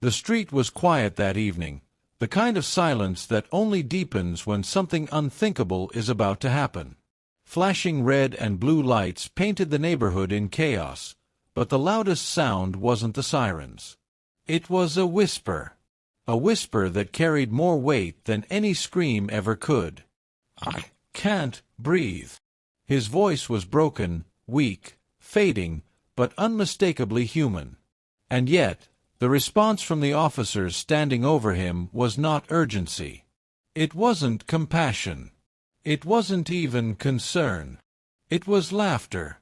The street was quiet that evening, the kind of silence that only deepens when something unthinkable is about to happen. Flashing red and blue lights painted the neighborhood in chaos, but the loudest sound wasn't the sirens. It was a whisper that carried more weight than any scream ever could. "I can't breathe." His voice was broken, weak, fading, but unmistakably human. And yet, the response from the officers standing over him was not urgency. It wasn't compassion. It wasn't even concern. It was laughter.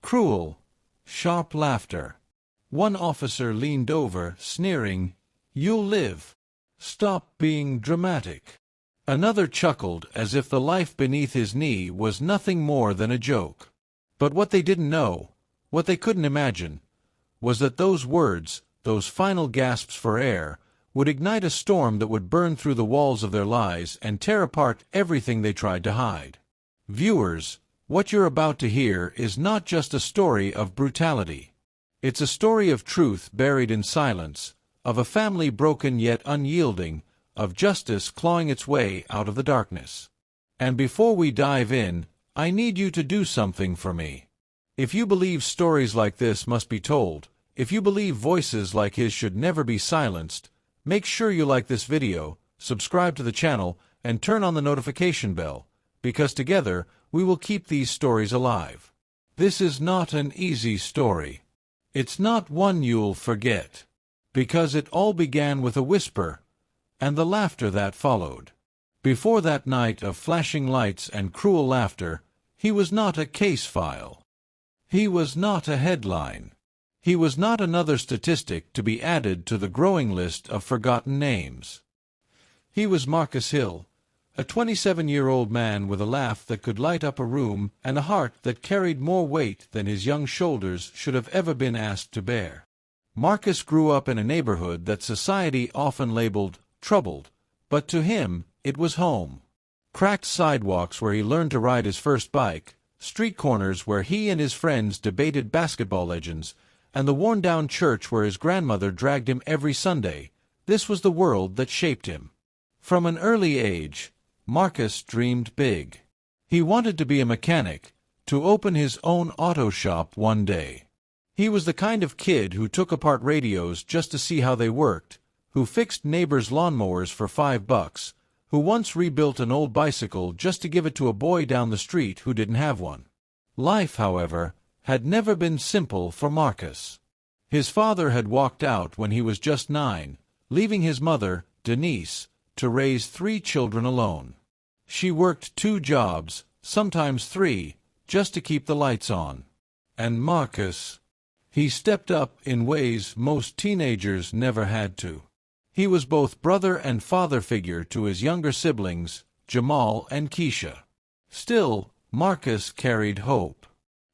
Cruel, sharp laughter. One officer leaned over, sneering, "You'll live. Stop being dramatic." Another chuckled as if the life beneath his knee was nothing more than a joke. But what they didn't know, what they couldn't imagine, was that those words, those final gasps for air, would ignite a storm that would burn through the walls of their lives and tear apart everything they tried to hide. Viewers, what you're about to hear is not just a story of brutality. It's a story of truth buried in silence, of a family broken yet unyielding, of justice clawing its way out of the darkness. And before we dive in, I need you to do something for me. If you believe stories like this must be told, if you believe voices like his should never be silenced, make sure you like this video, subscribe to the channel, and turn on the notification bell, because together we will keep these stories alive. This is not an easy story. It's not one you'll forget, because it all began with a whisper, and the laughter that followed. Before that night of flashing lights and cruel laughter, he was not a case file. He was not a headline. He was not another statistic to be added to the growing list of forgotten names. He was Marcus Hill, a 27-year-old man with a laugh that could light up a room and a heart that carried more weight than his young shoulders should have ever been asked to bear. Marcus grew up in a neighborhood that society often labeled troubled, but to him it was home. Cracked sidewalks where he learned to ride his first bike, street corners where he and his friends debated basketball legends, and the worn-down church where his grandmother dragged him every Sunday. This was the world that shaped him. From an early age, Marcus dreamed big. He wanted to be a mechanic, to open his own auto shop one day. He was the kind of kid who took apart radios just to see how they worked, who fixed neighbors' lawnmowers for $5, who once rebuilt an old bicycle just to give it to a boy down the street who didn't have one. Life, however, had never been simple for Marcus. His father had walked out when he was just 9, leaving his mother, Denise, to raise 3 children alone. She worked 2 jobs, sometimes 3, just to keep the lights on. And Marcus, he stepped up in ways most teenagers never had to. He was both brother and father figure to his younger siblings, Jamal and Keisha. Still, Marcus carried hope.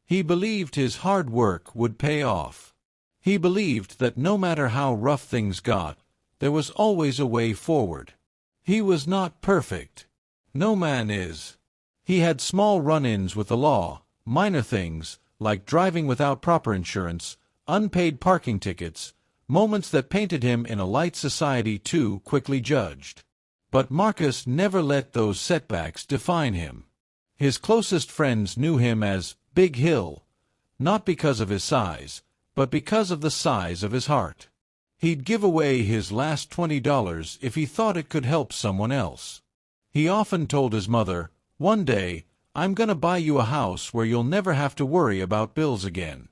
He believed his hard work would pay off. He believed that no matter how rough things got, there was always a way forward. He was not perfect. No man is. He had small run-ins with the law, minor things, like driving without proper insurance, unpaid parking tickets, moments that painted him in a light society too quickly judged. But Marcus never let those setbacks define him. His closest friends knew him as Big Hill, not because of his size, but because of the size of his heart. He'd give away his last $20 if he thought it could help someone else. He often told his mother, "One day, I'm gonna buy you a house where you'll never have to worry about bills again."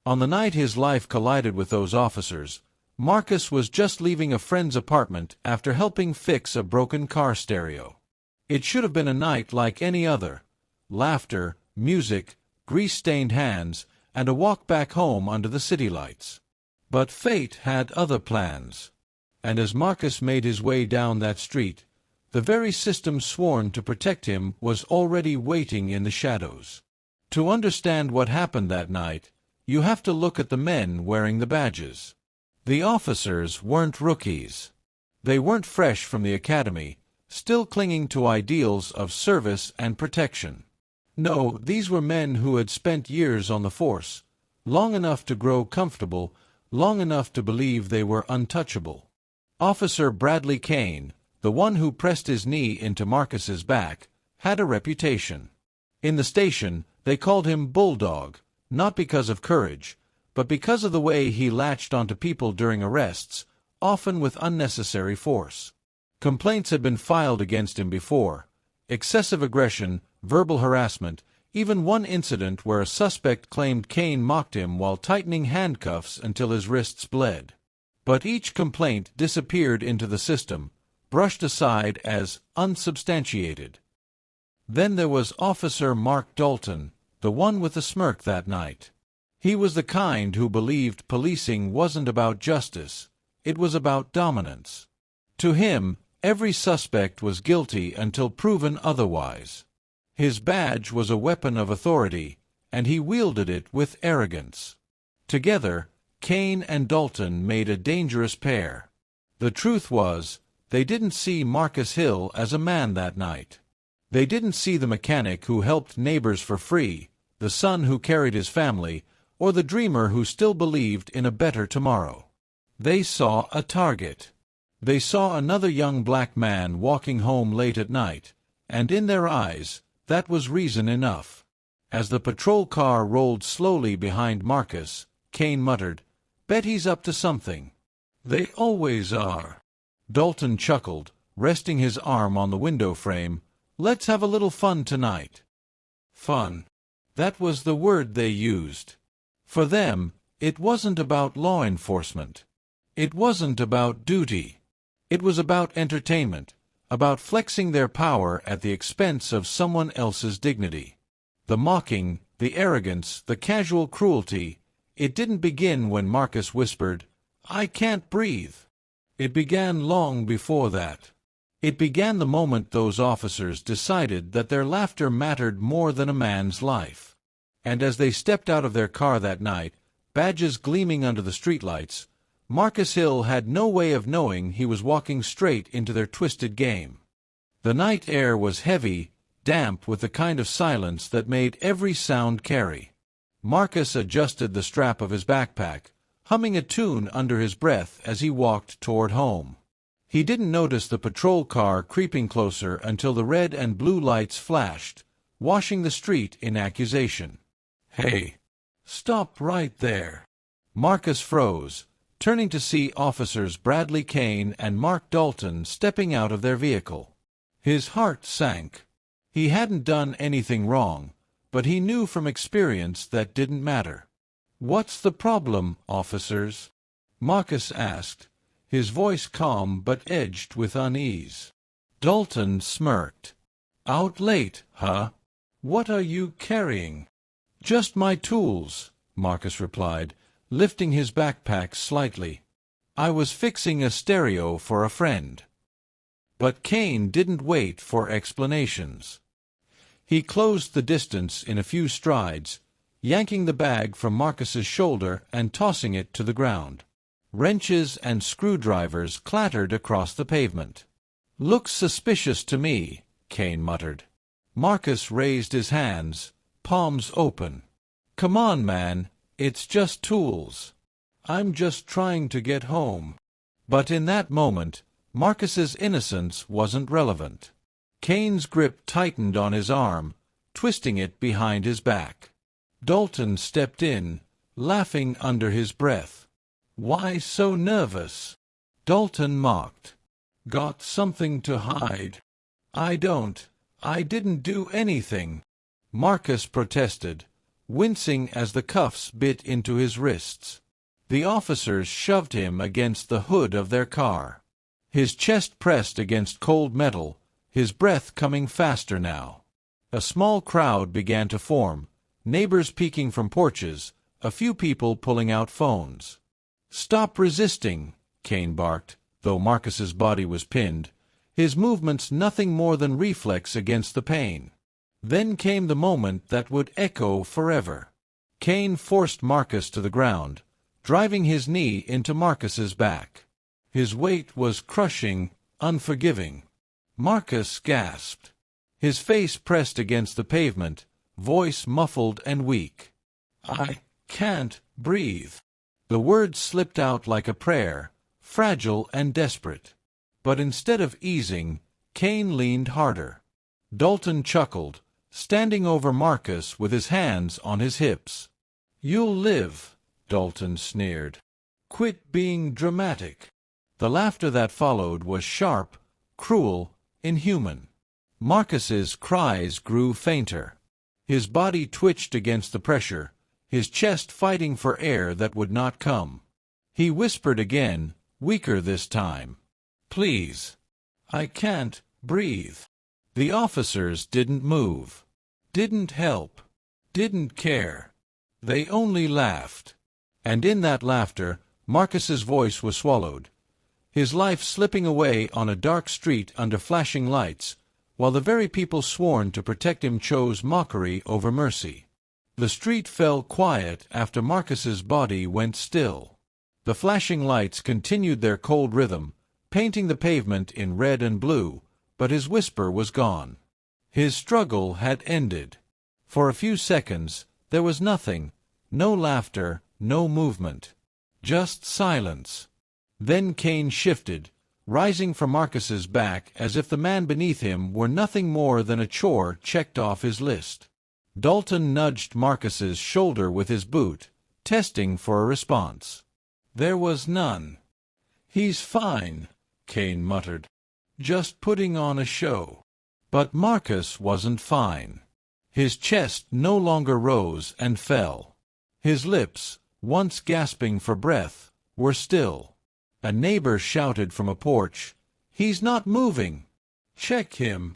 On the night his life collided with those officers, Marcus was just leaving a friend's apartment after helping fix a broken car stereo. It should have been a night like any other. Laughter, music, grease-stained hands, and a walk back home under the city lights. But fate had other plans. And as Marcus made his way down that street, the very system sworn to protect him was already waiting in the shadows. To understand what happened that night, you have to look at the men wearing the badges. The officers weren't rookies. They weren't fresh from the academy, still clinging to ideals of service and protection. No, these were men who had spent years on the force, long enough to grow comfortable, long enough to believe they were untouchable. Officer Bradley Kane, the one who pressed his knee into Marcus's back, had a reputation. In the station, they called him Bulldog, not because of courage, but because of the way he latched onto people during arrests, often with unnecessary force. Complaints had been filed against him before: excessive aggression, verbal harassment, even one incident where a suspect claimed Kane mocked him while tightening handcuffs until his wrists bled. But each complaint disappeared into the system, brushed aside as unsubstantiated. Then there was Officer Mark Dalton, the one with the smirk that night. He was the kind who believed policing wasn't about justice, it was about dominance. To him, every suspect was guilty until proven otherwise. His badge was a weapon of authority, and he wielded it with arrogance. Together, Kane and Dalton made a dangerous pair. The truth was, they didn't see Marcus Hill as a man that night. They didn't see the mechanic who helped neighbors for free, the son who carried his family, or the dreamer who still believed in a better tomorrow. They saw a target. They saw another young black man walking home late at night, and in their eyes, that was reason enough. As the patrol car rolled slowly behind Marcus, Kane muttered, "Bet he's up to something." "They always are." Dalton chuckled, resting his arm on the window frame. "Let's have a little fun tonight." Fun. That was the word they used. For them, it wasn't about law enforcement. It wasn't about duty. It was about entertainment, about flexing their power at the expense of someone else's dignity. The mocking, the arrogance, the casual cruelty, it didn't begin when Marcus whispered, "I can't breathe." It began long before that. It began the moment those officers decided that their laughter mattered more than a man's life. And as they stepped out of their car that night, badges gleaming under the streetlights, Marcus Hill had no way of knowing he was walking straight into their twisted game. The night air was heavy, damp with the kind of silence that made every sound carry. Marcus adjusted the strap of his backpack, humming a tune under his breath as he walked toward home. He didn't notice the patrol car creeping closer until the red and blue lights flashed, washing the street in accusation. "Hey! Stop right there!" Marcus froze, turning to see Officers Bradley Kane and Mark Dalton stepping out of their vehicle. His heart sank. He hadn't done anything wrong, but he knew from experience that didn't matter. "What's the problem, officers?" Marcus asked, his voice calm but edged with unease. Dalton smirked. "Out late, huh? What are you carrying?" "Just my tools," Marcus replied, lifting his backpack slightly. "I was fixing a stereo for a friend." But Kane didn't wait for explanations. He closed the distance in a few strides, yanking the bag from Marcus's shoulder and tossing it to the ground. Wrenches and screwdrivers clattered across the pavement. "Looks suspicious to me," Kane muttered. Marcus raised his hands, palms open. "Come on, man, it's just tools. I'm just trying to get home." But in that moment, Marcus's innocence wasn't relevant. Kane's grip tightened on his arm, twisting it behind his back. Dalton stepped in, laughing under his breath. "Why so nervous?" Dalton mocked. "Got something to hide." I didn't do anything," Marcus protested, wincing as the cuffs bit into his wrists. The officers shoved him against the hood of their car. His chest pressed against cold metal, his breath coming faster now. A small crowd began to form, neighbors peeking from porches, a few people pulling out phones. "Stop resisting," Kane barked, though Marcus's body was pinned, his movements nothing more than reflex against the pain. Then came the moment that would echo forever. Kane forced Marcus to the ground, driving his knee into Marcus's back. His weight was crushing, unforgiving. Marcus gasped. His face pressed against the pavement, voice muffled and weak. "I can't breathe." The words slipped out like a prayer, fragile and desperate. But instead of easing, Kane leaned harder. Dalton chuckled, standing over Marcus with his hands on his hips. "You'll live," Dalton sneered. "Quit being dramatic." The laughter that followed was sharp, cruel, inhuman. Marcus's cries grew fainter. His body twitched against the pressure, his chest fighting for air that would not come. He whispered again, weaker this time. "Please. I can't breathe." The officers didn't move, didn't help, didn't care. They only laughed. And in that laughter, Marcus's voice was swallowed, his life slipping away on a dark street under flashing lights, while the very people sworn to protect him chose mockery over mercy. The street fell quiet after Marcus's body went still. The flashing lights continued their cold rhythm, painting the pavement in red and blue, but his whisper was gone. His struggle had ended. For a few seconds, there was nothing, no laughter, no movement. Just silence. Then Kane shifted, rising from Marcus's back as if the man beneath him were nothing more than a chore checked off his list. Dalton nudged Marcus's shoulder with his boot, testing for a response. There was none. "He's fine," Kane muttered. "Just putting on a show." But Marcus wasn't fine. His chest no longer rose and fell. His lips, once gasping for breath, were still. A neighbor shouted from a porch, "He's not moving! Check him!"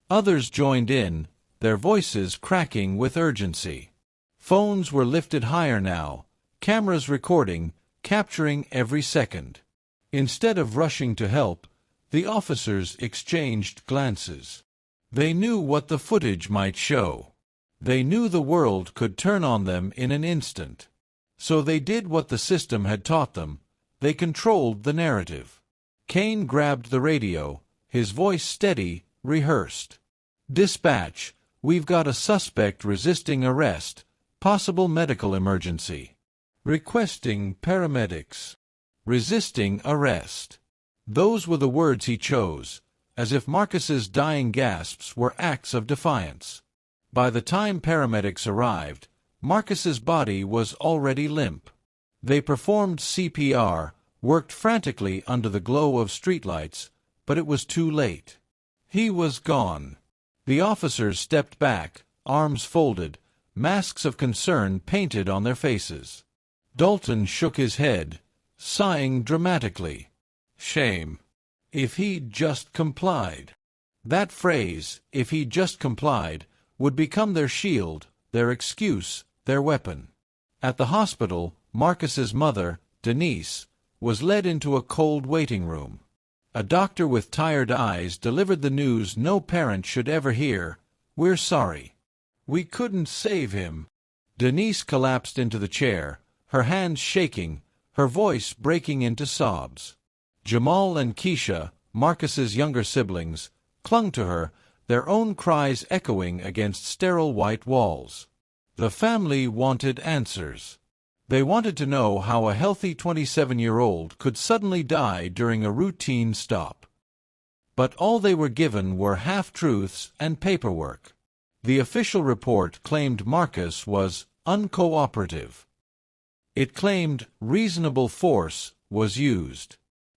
Others joined in, their voices cracking with urgency. Phones were lifted higher now, cameras recording, capturing every second. Instead of rushing to help, the officers exchanged glances. They knew what the footage might show. They knew the world could turn on them in an instant. So they did what the system had taught them. They controlled the narrative. Kane grabbed the radio, his voice steady, rehearsed. "Dispatch, we've got a suspect resisting arrest. Possible medical emergency. Requesting paramedics." Resisting arrest. Those were the words he chose, as if Marcus's dying gasps were acts of defiance. By the time paramedics arrived, Marcus's body was already limp. They performed CPR, worked frantically under the glow of streetlights, but it was too late. He was gone. The officers stepped back, arms folded, masks of concern painted on their faces. Dalton shook his head, sighing dramatically. Shame. If he'd just complied. That phrase, "if he'd just complied," would become their shield, their excuse, their weapon. At the hospital, Marcus's mother, Denise, was led into a cold waiting room. A doctor with tired eyes delivered the news no parent should ever hear: "We're sorry. We couldn't save him." Denise collapsed into the chair, her hands shaking, her voice breaking into sobs. Jamal and Keisha, Marcus's younger siblings, clung to her, their own cries echoing against sterile white walls. The family wanted answers. They wanted to know how a healthy 27-year-old could suddenly die during a routine stop. But all they were given were half-truths and paperwork. The official report claimed Marcus was uncooperative. It claimed reasonable force was used.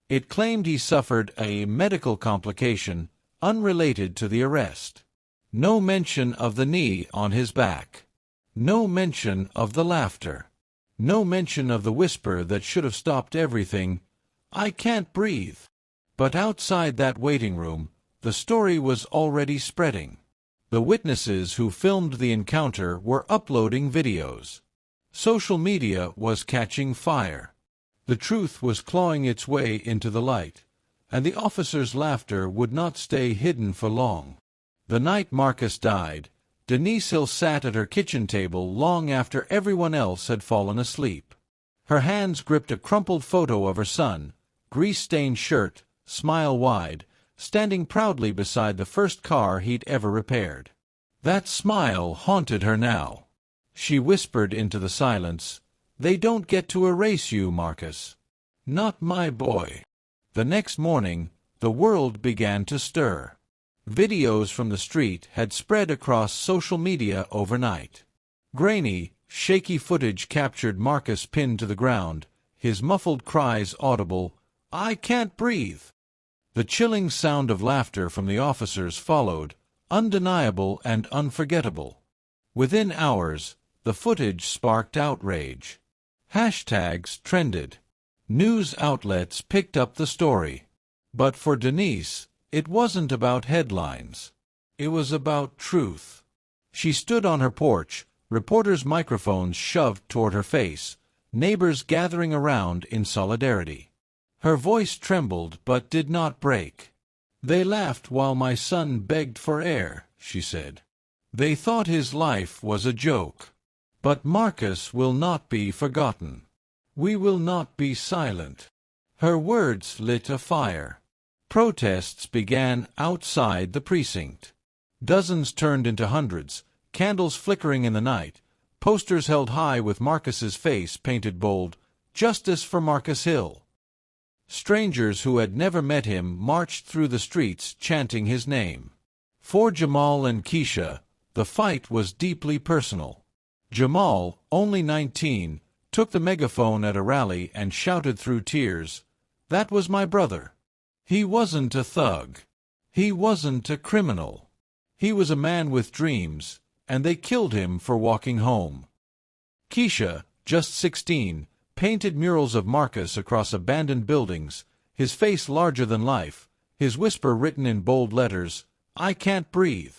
It claimed he suffered a medical complication unrelated to the arrest. No mention of the knee on his back. No mention of the laughter. No mention of the whisper that should have stopped everything: "I can't breathe." But outside that waiting room, the story was already spreading. The witnesses who filmed the encounter were uploading videos. Social media was catching fire. The truth was clawing its way into the light, and the officers' laughter would not stay hidden for long. The night Marcus died, Denise Hill sat at her kitchen table long after everyone else had fallen asleep. Her hands gripped a crumpled photo of her son, grease-stained shirt, smile wide, standing proudly beside the first car he'd ever repaired. That smile haunted her now. She whispered into the silence, They don't get to erase you, Marcus. Not my boy. The next morning, the world began to stir. Videos from the street had spread across social media overnight. Grainy, shaky footage captured Marcus pinned to the ground, his muffled cries audible, "I can't breathe." The chilling sound of laughter from the officers followed, undeniable and unforgettable. Within hours, the footage sparked outrage. Hashtags trended. News outlets picked up the story. But for Denise, it wasn't about headlines. It was about truth. She stood on her porch, reporters' microphones shoved toward her face, neighbors gathering around in solidarity. Her voice trembled but did not break. "They laughed while my son begged for air," she said. "They thought his life was a joke. But Marcus will not be forgotten. We will not be silent." Her words lit a fire. Protests began outside the precinct. Dozens turned into hundreds, candles flickering in the night, posters held high with Marcus's face painted bold, "Justice for Marcus Hill." Strangers who had never met him marched through the streets chanting his name. For Jamal and Keisha, the fight was deeply personal. Jamal, only 19, took the megaphone at a rally and shouted through tears, "That was my brother. He wasn't a thug. He wasn't a criminal. He was a man with dreams, and they killed him for walking home." Keisha, just 16, painted murals of Marcus across abandoned buildings, his face larger than life, his whisper written in bold letters, "I can't breathe."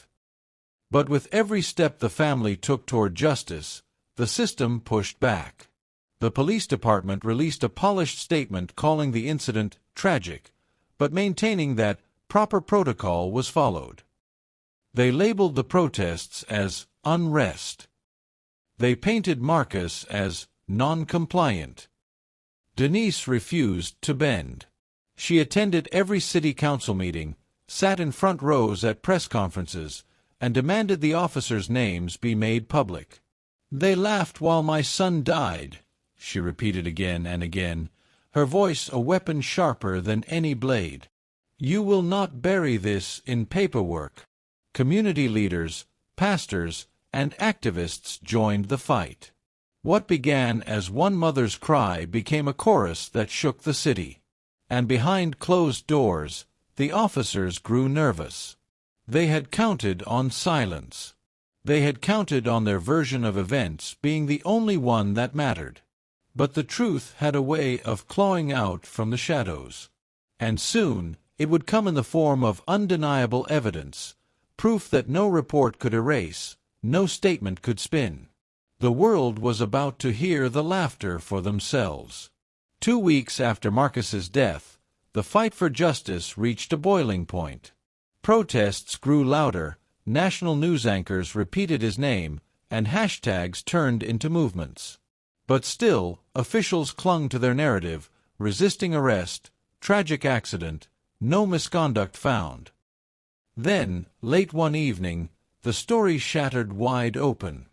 But with every step the family took toward justice, the system pushed back. The police department released a polished statement calling the incident tragic, but maintaining that proper protocol was followed. They labeled the protests as unrest. They painted Marcus as non-compliant. Denise refused to bend. She attended every city council meeting, sat in front rows at press conferences, and demanded the officers' names be made public. "They laughed while my son died," she repeated again and again, her voice a weapon sharper than any blade. "You will not bury this in paperwork." Community leaders, pastors, and activists joined the fight. What began as one mother's cry became a chorus that shook the city. And behind closed doors, the officers grew nervous. They had counted on silence. They had counted on their version of events being the only one that mattered. But the truth had a way of clawing out from the shadows. And soon, it would come in the form of undeniable evidence, proof that no report could erase, no statement could spin. The world was about to hear the laughter for themselves. 2 weeks after Marcus's death, the fight for justice reached a boiling point. Protests grew louder, national news anchors repeated his name, and hashtags turned into movements. But still, officials clung to their narrative, resisting arrest, tragic accident, no misconduct found. Then, late one evening, the story shattered wide open.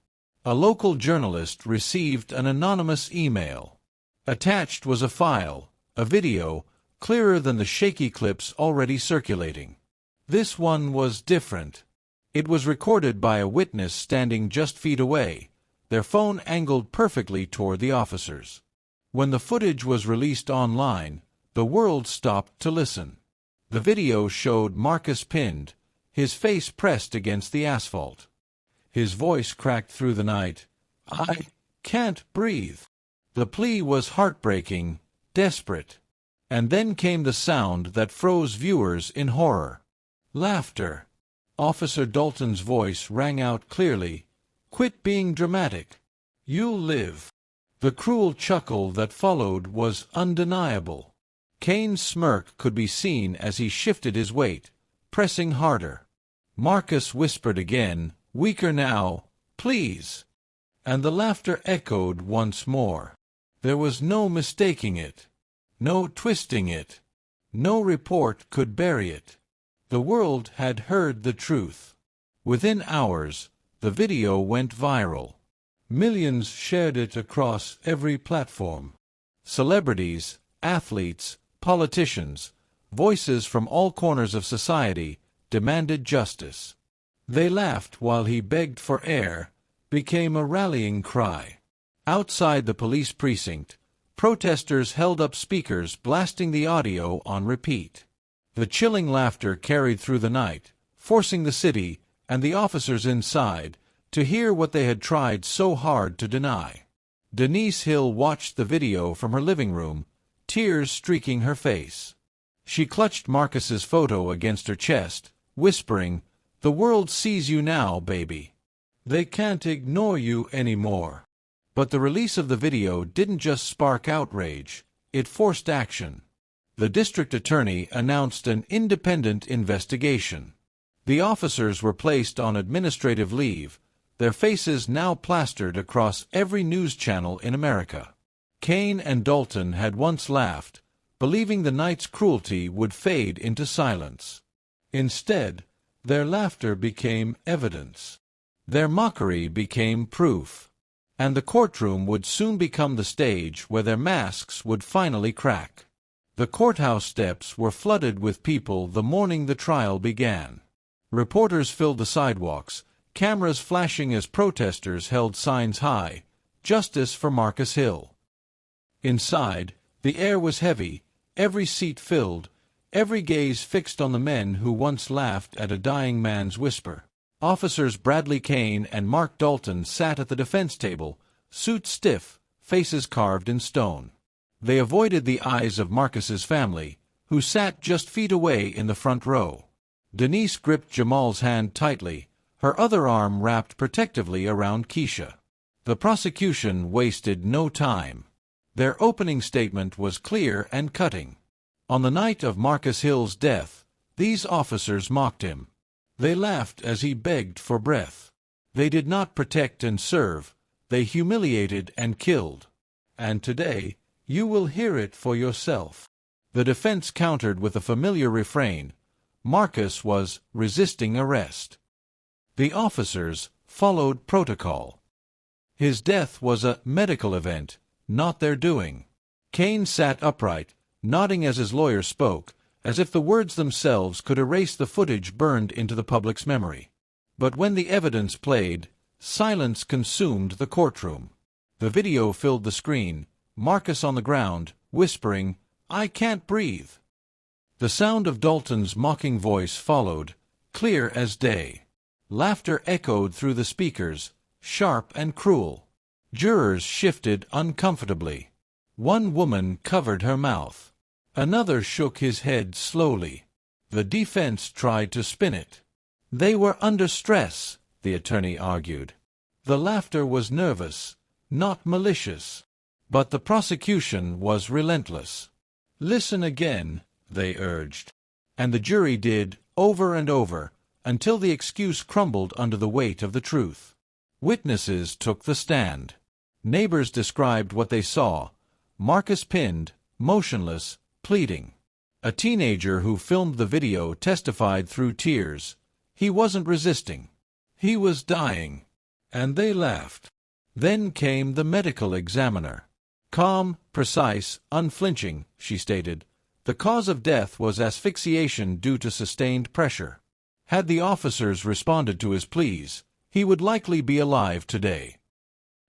A local journalist received an anonymous email. Attached was a file, a video, clearer than the shaky clips already circulating. This one was different. It was recorded by a witness standing just feet away, their phone angled perfectly toward the officers. When the footage was released online, the world stopped to listen. The video showed Marcus pinned, his face pressed against the asphalt. His voice cracked through the night. "I can't breathe." The plea was heartbreaking, desperate. And then came the sound that froze viewers in horror. Laughter. Officer Dalton's voice rang out clearly. "Quit being dramatic. You'll live." The cruel chuckle that followed was undeniable. Kane's smirk could be seen as he shifted his weight, pressing harder. Marcus whispered again, weaker now, "Please." And the laughter echoed once more. There was no mistaking it, no twisting it. No report could bury it. The world had heard the truth. Within hours, the video went viral. Millions shared it across every platform. Celebrities, athletes, politicians, voices from all corners of society demanded justice. They laughed while he begged for air, became a rallying cry. Outside the police precinct, protesters held up speakers blasting the audio on repeat. The chilling laughter carried through the night, forcing the city and the officers inside to hear what they had tried so hard to deny. Denise Hill watched the video from her living room, tears streaking her face. She clutched Marcus's photo against her chest, whispering, "The world sees you now, baby. They can't ignore you anymore." But the release of the video didn't just spark outrage, it forced action. The district attorney announced an independent investigation. The officers were placed on administrative leave, their faces now plastered across every news channel in America. Kane and Dalton had once laughed, believing the night's cruelty would fade into silence. Instead, their laughter became evidence. Their mockery became proof. And the courtroom would soon become the stage where their masks would finally crack. The courthouse steps were flooded with people the morning the trial began. Reporters filled the sidewalks, cameras flashing as protesters held signs high, "Justice for Marcus Hill." Inside, the air was heavy, every seat filled, every gaze fixed on the men who once laughed at a dying man's whisper. Officers Bradley Kane and Mark Dalton sat at the defense table, suits stiff, faces carved in stone. They avoided the eyes of Marcus's family, who sat just feet away in the front row. Denise gripped Jamal's hand tightly, her other arm wrapped protectively around Keisha. The prosecution wasted no time. Their opening statement was clear and cutting. On the night of Marcus Hill's death, these officers mocked him. They laughed as he begged for breath. They did not protect and serve, they humiliated and killed. And today, you will hear it for yourself. The defense countered with a familiar refrain. Marcus was resisting arrest. The officers followed protocol. His death was a medical event, not their doing. Kane sat upright, nodding as his lawyer spoke, as if the words themselves could erase the footage burned into the public's memory. But when the evidence played, silence consumed the courtroom. The video filled the screen, Marcus on the ground, whispering, "I can't breathe." The sound of Dalton's mocking voice followed, clear as day. Laughter echoed through the speakers, sharp and cruel. Jurors shifted uncomfortably. One woman covered her mouth. Another shook his head slowly. The defense tried to spin it. They were under stress, the attorney argued. The laughter was nervous, not malicious. But the prosecution was relentless. "Listen again," they urged. And the jury did, over and over, until the excuse crumbled under the weight of the truth. Witnesses took the stand. Neighbors described what they saw. Marcus pinned, motionless, pleading. A teenager who filmed the video testified through tears. He wasn't resisting. He was dying. And they laughed. Then came the medical examiner. Calm, precise, unflinching, she stated. The cause of death was asphyxiation due to sustained pressure. Had the officers responded to his pleas, he would likely be alive today.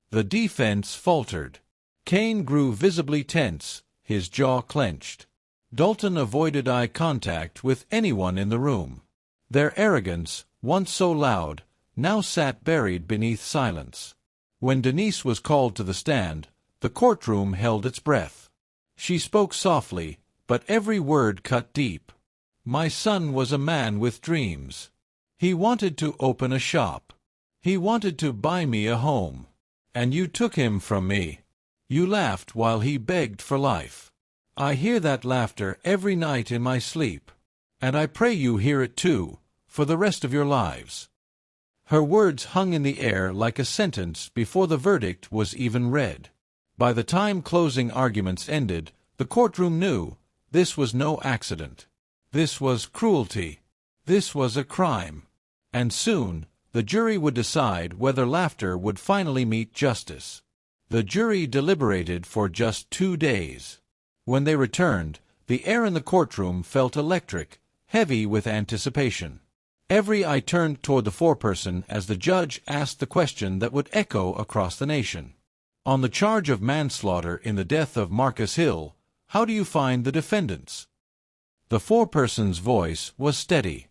The defense faltered. Kane grew visibly tense, his jaw clenched. Dalton avoided eye contact with anyone in the room. Their arrogance, once so loud, now sat buried beneath silence. When Denise was called to the stand, the courtroom held its breath. She spoke softly, but every word cut deep. "My son was a man with dreams. He wanted to open a shop. He wanted to buy me a home. And you took him from me. You laughed while he begged for life. I hear that laughter every night in my sleep. And I pray you hear it too, for the rest of your lives." Her words hung in the air like a sentence before the verdict was even read. By the time closing arguments ended, the courtroom knew this was no accident. This was cruelty. This was a crime. And soon, The jury would decide whether laughter would finally meet justice. The jury deliberated for just 2 days. When they returned, the air in the courtroom felt electric, heavy with anticipation. Every eye turned toward the foreperson as the judge asked the question that would echo across the nation. On the charge of manslaughter in the death of Marcus Hill, how do you find the defendants? The foreperson's voice was steady.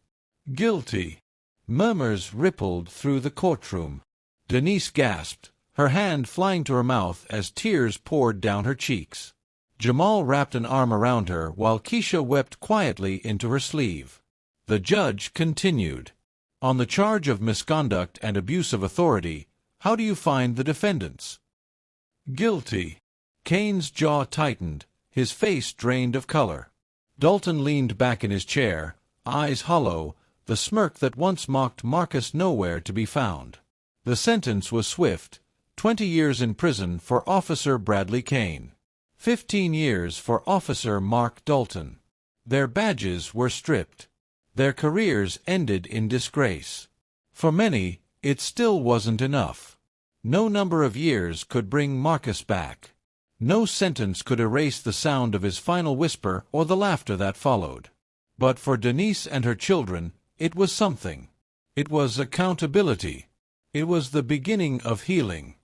Guilty. Murmurs rippled through the courtroom. Denise gasped, her hand flying to her mouth as tears poured down her cheeks. Jamal wrapped an arm around her while Keisha wept quietly into her sleeve. The judge continued. On the charge of misconduct and abuse of authority, how do you find the defendants? Guilty. Kane's jaw tightened, his face drained of color. Dalton leaned back in his chair, eyes hollow, the smirk that once mocked Marcus nowhere to be found. The sentence was swift: 20 years in prison for Officer Bradley Kane. 15 years for Officer Mark Dalton. Their badges were stripped. Their careers ended in disgrace. For many, it still wasn't enough. No number of years could bring Marcus back. No sentence could erase the sound of his final whisper or the laughter that followed. But for Denise and her children, it was something. It was accountability. It was the beginning of healing.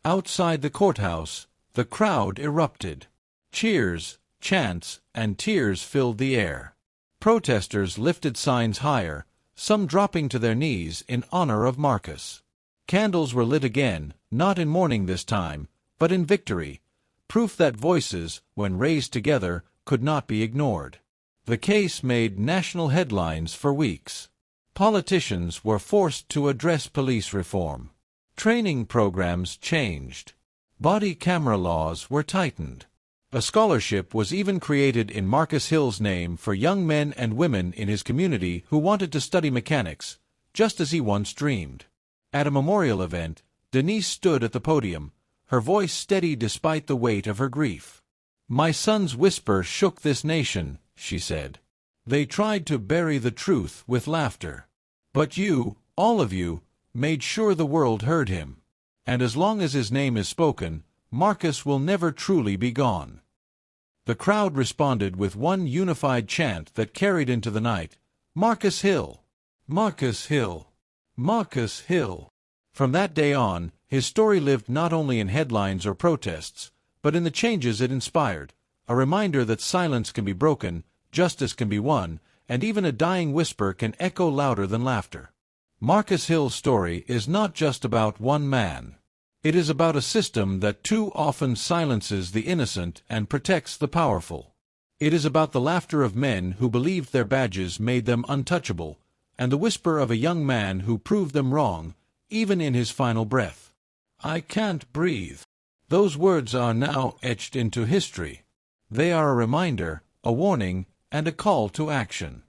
Outside the courthouse, the crowd erupted. Cheers, chants, and tears filled the air. Protesters lifted signs higher, some dropping to their knees in honor of Marcus. Candles were lit again, not in mourning this time, but in victory, proof that voices, when raised together, could not be ignored. The case made national headlines for weeks. Politicians were forced to address police reform. Training programs changed. Body camera laws were tightened. A scholarship was even created in Marcus Hill's name for young men and women in his community who wanted to study mechanics, just as he once dreamed. At a memorial event, Denise stood at the podium, her voice steady despite the weight of her grief. "My son's whisper shook this nation," she said. "They tried to bury the truth with laughter. But you, all of you, made sure the world heard him. And as long as his name is spoken, Marcus will never truly be gone." The crowd responded with one unified chant that carried into the night: "Marcus Hill! Marcus Hill! Marcus Hill!" From that day on, his story lived not only in headlines or protests, but in the changes it inspired, a reminder that silence can be broken, justice can be won, and even a dying whisper can echo louder than laughter. Marcus Hill's story is not just about one man. It is about a system that too often silences the innocent and protects the powerful. It is about the laughter of men who believed their badges made them untouchable, and the whisper of a young man who proved them wrong, even in his final breath. "I can't breathe." Those words are now etched into history. They are a reminder, a warning, and a call to action.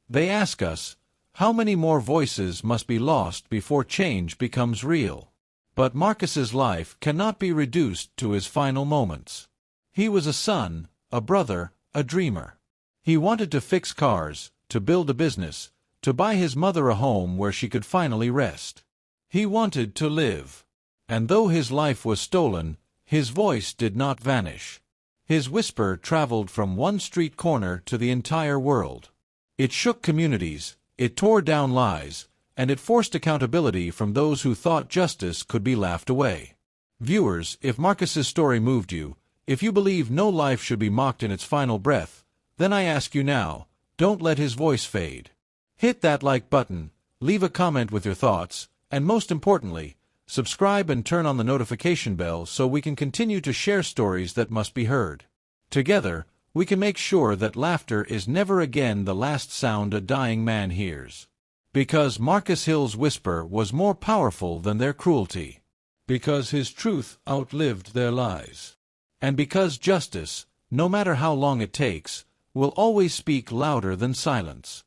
They ask us, how many more voices must be lost before change becomes real? But Marcus's life cannot be reduced to his final moments. He was a son, a brother, a dreamer. He wanted to fix cars, to build a business, to buy his mother a home where she could finally rest. He wanted to live. And though his life was stolen, his voice did not vanish. His whisper traveled from one street corner to the entire world. It shook communities, it tore down lies, and it forced accountability from those who thought justice could be laughed away. Viewers, if Marcus's story moved you, if you believe no life should be mocked in its final breath, then I ask you now, don't let his voice fade. Hit that like button, leave a comment with your thoughts, and most importantly, subscribe and turn on the notification bell so we can continue to share stories that must be heard. Together, we can make sure that laughter is never again the last sound a dying man hears. Because Marcus Hill's whisper was more powerful than their cruelty. Because his truth outlived their lies. And because justice, no matter how long it takes, will always speak louder than silence.